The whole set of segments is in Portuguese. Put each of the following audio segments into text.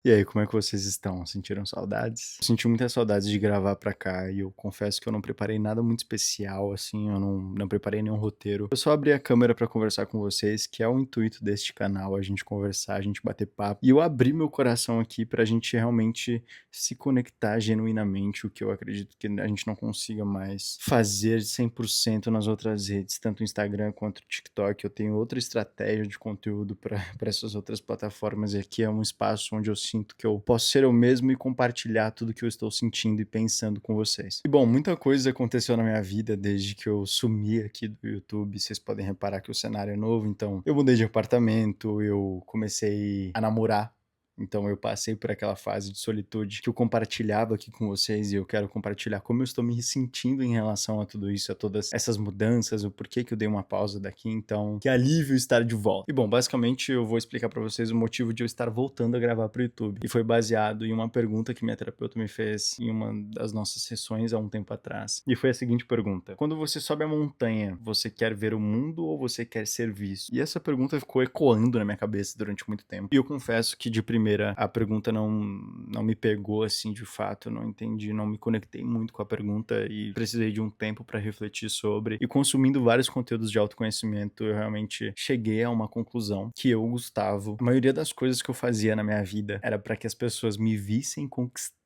E aí, como é que vocês estão? Sentiram saudades? Eu senti muitas saudades de gravar pra cá e eu confesso que eu não preparei nada muito especial, assim, eu não preparei nenhum roteiro. Eu só abri a câmera pra conversar com vocês, que é o intuito deste canal, a gente conversar, a gente bater papo. E eu abri meu coração aqui pra gente realmente se conectar genuinamente, o que eu acredito que a gente não consiga mais fazer 100% nas outras redes, tanto o Instagram quanto o TikTok. Eu tenho outra estratégia de conteúdo pra essas outras plataformas e aqui é um espaço onde eu sinto que eu posso ser eu mesmo e compartilhar tudo que eu estou sentindo e pensando com vocês. E bom, muita coisa aconteceu na minha vida desde que eu sumi aqui do YouTube. Vocês podem reparar que o cenário é novo, então eu mudei de apartamento, eu comecei a namorar. Então eu passei por aquela fase de solitude que eu compartilhava aqui com vocês e eu quero compartilhar como eu estou me sentindo em relação a tudo isso, a todas essas mudanças, o porquê que eu dei uma pausa daqui, então que alívio estar de volta. E bom, basicamente eu vou explicar pra vocês o motivo de eu estar voltando a gravar pro YouTube. E foi baseado em uma pergunta que minha terapeuta me fez em uma das nossas sessões há um tempo atrás. E foi a seguinte pergunta: quando você sobe a montanha, você quer ver o mundo ou você quer ser visto? E essa pergunta ficou ecoando na minha cabeça durante muito tempo. E eu confesso que de primeira a pergunta não me pegou assim de fato, não entendi, não me conectei muito com a pergunta e precisei de um tempo pra refletir sobre. E consumindo vários conteúdos de autoconhecimento, eu realmente cheguei a uma conclusão que eu, Gustavo, a maioria das coisas que eu fazia na minha vida era pra que as pessoas me vissem conquistando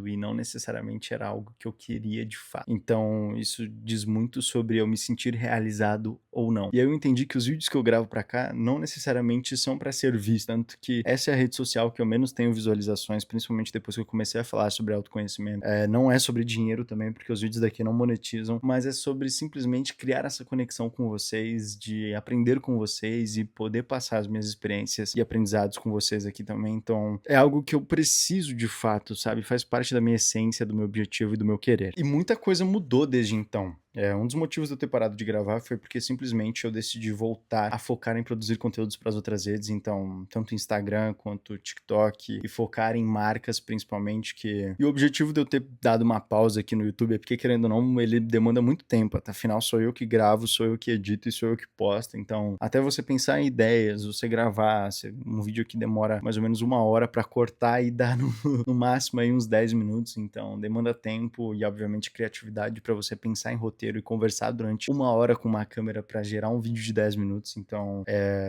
e não necessariamente era algo que eu queria de fato. Então, isso diz muito sobre eu me sentir realizado ou não. E aí eu entendi que os vídeos que eu gravo pra cá não necessariamente são pra ser visto, tanto que essa é a rede social que eu menos tenho visualizações, principalmente depois que eu comecei a falar sobre autoconhecimento. Não é sobre dinheiro também, porque os vídeos daqui não monetizam, mas é sobre simplesmente criar essa conexão com vocês, de aprender com vocês e poder passar as minhas experiências e aprendizados com vocês aqui também. Então, é algo que eu preciso de fato, sabe? Faz parte da minha essência, do meu objetivo e do meu querer. E muita coisa mudou desde então. Um dos motivos de eu ter parado de gravar foi porque simplesmente eu decidi voltar a focar em produzir conteúdos para as outras redes, então, tanto Instagram quanto TikTok, e focar em marcas principalmente, que... E o objetivo de eu ter dado uma pausa aqui no YouTube é porque, querendo ou não, ele demanda muito tempo, afinal sou eu que gravo, sou eu que edito e sou eu que posto, então, até você pensar em ideias, você gravar, um vídeo que demora mais ou menos 1 hora para cortar e dar no máximo aí uns 10 minutos, então demanda tempo e, obviamente, criatividade para você pensar em roteiro e conversar durante 1 hora com uma câmera pra gerar um vídeo de 10 minutos, então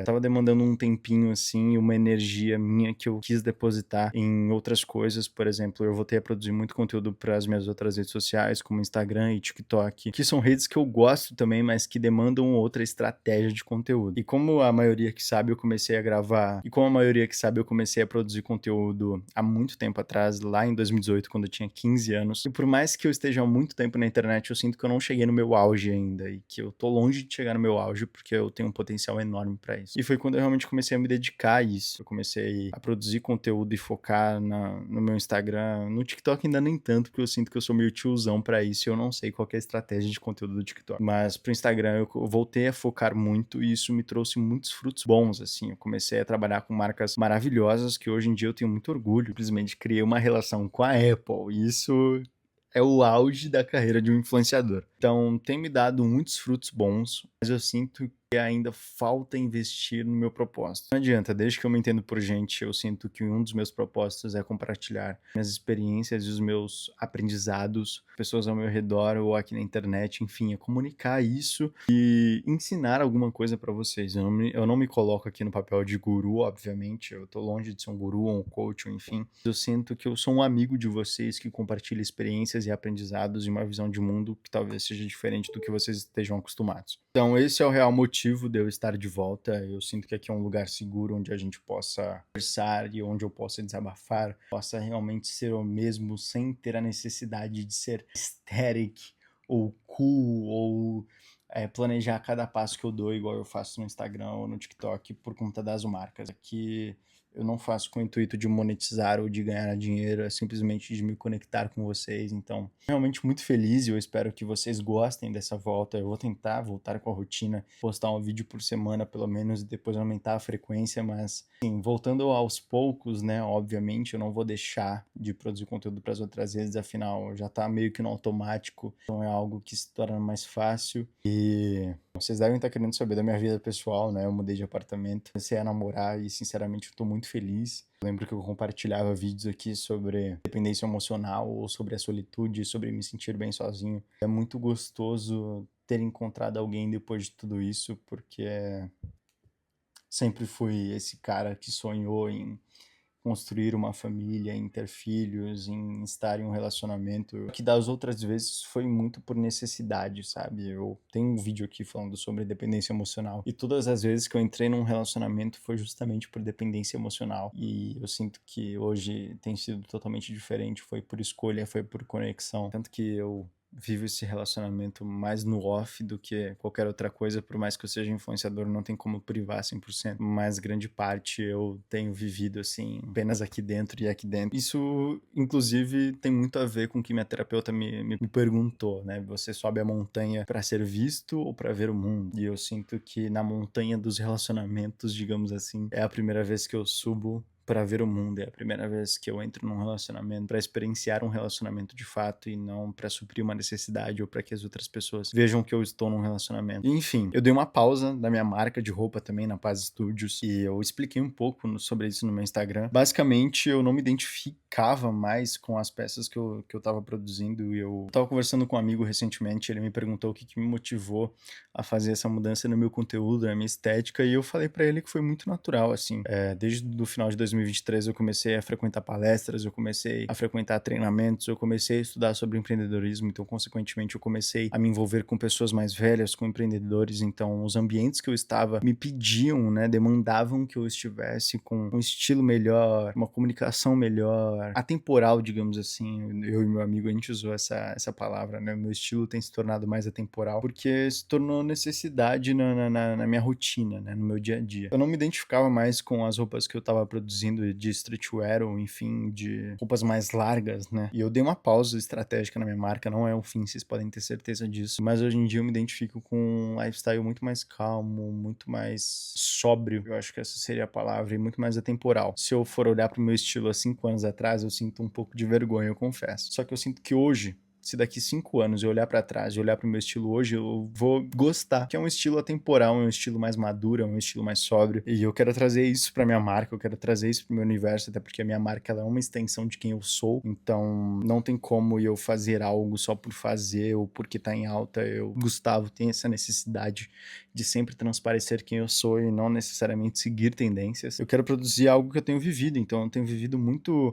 tava demandando um tempinho assim, uma energia minha que eu quis depositar em outras coisas. Por exemplo, eu voltei a produzir muito conteúdo para as minhas outras redes sociais, como Instagram e TikTok, que são redes que eu gosto também, mas que demandam outra estratégia de conteúdo. E como a maioria que sabe, eu comecei a gravar, e como a maioria que sabe, eu comecei a produzir conteúdo há muito tempo atrás, lá em 2018, quando eu tinha 15 anos. E por mais que eu esteja há muito tempo na internet, eu sinto que eu não cheguei no meu auge ainda e que eu tô longe de chegar no meu auge porque eu tenho um potencial enorme pra isso. E foi quando eu realmente comecei a me dedicar a isso. Eu comecei a produzir conteúdo e focar no meu Instagram. No TikTok ainda nem tanto, porque eu sinto que eu sou meio tiozão pra isso e eu não sei qual que é a estratégia de conteúdo do TikTok. Mas pro Instagram eu voltei a focar muito e isso me trouxe muitos frutos bons, assim. Eu comecei a trabalhar com marcas maravilhosas que hoje em dia eu tenho muito orgulho. Simplesmente criei uma relação com a Apple e isso é o auge da carreira de um influenciador. Então, tem me dado muitos frutos bons, mas eu sinto que ainda falta investir no meu propósito. Não adianta, desde que eu me entendo por gente, eu sinto que um dos meus propósitos é compartilhar minhas experiências e os meus aprendizados, pessoas ao meu redor ou aqui na internet, enfim, é comunicar isso e ensinar alguma coisa pra vocês. Eu não me coloco aqui no papel de guru, obviamente, eu tô longe de ser um guru ou um coach, ou enfim. Eu sinto que eu sou um amigo de vocês que compartilha experiências e aprendizados e uma visão de mundo que talvez seja diferente do que vocês estejam acostumados. Então, esse é o real motivo de eu estar de volta. Eu sinto que aqui é um lugar seguro onde a gente possa conversar e onde eu possa desabafar, possa realmente ser eu mesmo sem ter a necessidade de ser aesthetic ou cool ou planejar cada passo que eu dou igual eu faço no Instagram ou no TikTok por conta das marcas. Aqui eu não faço com o intuito de monetizar ou de ganhar dinheiro, é simplesmente de me conectar com vocês. Então, realmente muito feliz e eu espero que vocês gostem dessa volta. Eu vou tentar voltar com a rotina, postar um vídeo por semana pelo menos e depois aumentar a frequência, mas sim, voltando aos poucos, né? Obviamente, eu não vou deixar de produzir conteúdo para as outras redes, afinal já tá meio que no automático, então é algo que se torna mais fácil. E Vocês devem estar querendo saber da minha vida pessoal, né? Eu mudei de apartamento, comecei a namorar e, sinceramente, eu tô muito feliz. Eu lembro que eu compartilhava vídeos aqui sobre dependência emocional ou sobre a solitude, sobre me sentir bem sozinho. É muito gostoso ter encontrado alguém depois de tudo isso, porque sempre fui esse cara que sonhou em construir uma família, em ter filhos, em estar em um relacionamento, que das outras vezes foi muito por necessidade, sabe? Eu tenho um vídeo aqui falando sobre dependência emocional e todas as vezes que eu entrei num relacionamento foi justamente por dependência emocional e eu sinto que hoje tem sido totalmente diferente, foi por escolha, foi por conexão, tanto que eu vivo esse relacionamento mais no off do que qualquer outra coisa, por mais que eu seja influenciador, não tem como privar 100%, mas grande parte eu tenho vivido, assim, apenas aqui dentro e aqui dentro. Isso, inclusive, tem muito a ver com o que minha terapeuta me perguntou, né? Você sobe a montanha para ser visto ou para ver o mundo? E eu sinto que na montanha dos relacionamentos, digamos assim, é a primeira vez que eu subo para ver o mundo. É a primeira vez que eu entro num relacionamento para experienciar um relacionamento de fato e não para suprir uma necessidade ou para que as outras pessoas vejam que eu estou num relacionamento. E, enfim, eu dei uma pausa da minha marca de roupa também na Paz Studios e eu expliquei um pouco sobre isso no meu Instagram. Basicamente, eu não me identificava mais com as peças que eu tava produzindo e eu tava conversando com um amigo recentemente, ele me perguntou o que me motivou a fazer essa mudança no meu conteúdo, na minha estética, e eu falei para ele que foi muito natural, assim. Desde o final de 2023 eu comecei a frequentar palestras, eu comecei a frequentar treinamentos, eu comecei a estudar sobre empreendedorismo, então, consequentemente, eu comecei a me envolver com pessoas mais velhas, com empreendedores, então, os ambientes que eu estava me pediam, né, demandavam que eu estivesse com um estilo melhor, uma comunicação melhor, atemporal, digamos assim. Eu e meu amigo, a gente usou essa palavra, né, o meu estilo tem se tornado mais atemporal, porque se tornou necessidade na minha rotina, né, no meu dia a dia. Eu não me identificava mais com as roupas que eu tava produzindo de streetwear ou, enfim, de roupas mais largas, né, e eu dei uma pausa estratégica na minha marca, não é um fim, vocês podem ter certeza disso, mas hoje em dia eu me identifico com um lifestyle muito mais calmo, muito mais sóbrio, eu acho que essa seria a palavra, e muito mais atemporal. Se eu for olhar pro meu estilo há 5 anos atrás, eu sinto um pouco de vergonha, eu confesso. Só que eu sinto que hoje, se daqui 5 anos eu olhar pra trás e olhar pro meu estilo hoje, eu vou gostar, que é um estilo atemporal, é um estilo mais maduro, é um estilo mais sóbrio, e eu quero trazer isso pra minha marca, eu quero trazer isso pro meu universo, até porque a minha marca ela é uma extensão de quem eu sou, então não tem como eu fazer algo só por fazer ou porque tá em alta. Eu, Gustavo, tenho essa necessidade de sempre transparecer quem eu sou e não necessariamente seguir tendências. Eu quero produzir algo que eu tenho vivido, então eu tenho vivido muito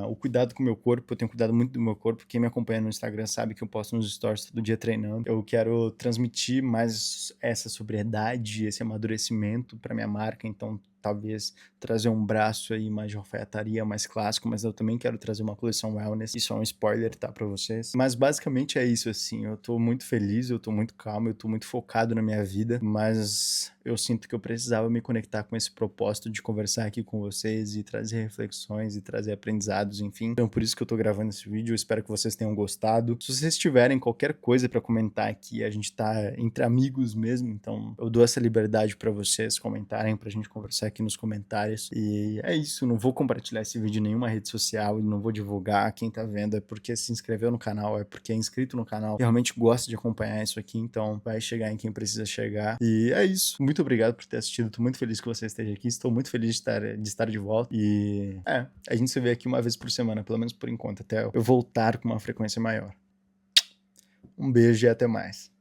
o cuidado com o meu corpo, eu tenho cuidado muito do meu corpo. Quem me acompanha no Instagram sabe que eu posto nos stories todo dia treinando. Eu quero transmitir mais essa sobriedade, esse amadurecimento para minha marca, então talvez trazer um braço aí mais de alfaiataria, mais clássico, mas eu também quero trazer uma coleção wellness. Isso é um spoiler, tá, pra vocês. Mas basicamente é isso, assim, eu tô muito feliz, eu tô muito calmo, eu tô muito focado na minha vida, mas eu sinto que eu precisava me conectar com esse propósito de conversar aqui com vocês e trazer reflexões e trazer aprendizados, enfim. Então por isso que eu tô gravando esse vídeo, eu espero que vocês tenham gostado. Se vocês tiverem qualquer coisa pra comentar aqui, a gente tá entre amigos mesmo, então eu dou essa liberdade pra vocês comentarem, pra gente conversar aqui nos comentários. E é isso, não vou compartilhar esse vídeo em nenhuma rede social, não vou divulgar. Quem tá vendo é porque se inscreveu no canal, é porque é inscrito no canal, realmente gosta de acompanhar isso aqui, então vai chegar em quem precisa chegar. E é isso, muito obrigado por ter assistido, tô muito feliz que você esteja aqui, estou muito feliz de estar de volta. E a gente se vê aqui uma vez por semana, pelo menos por enquanto, até eu voltar com uma frequência maior. Um beijo e até mais.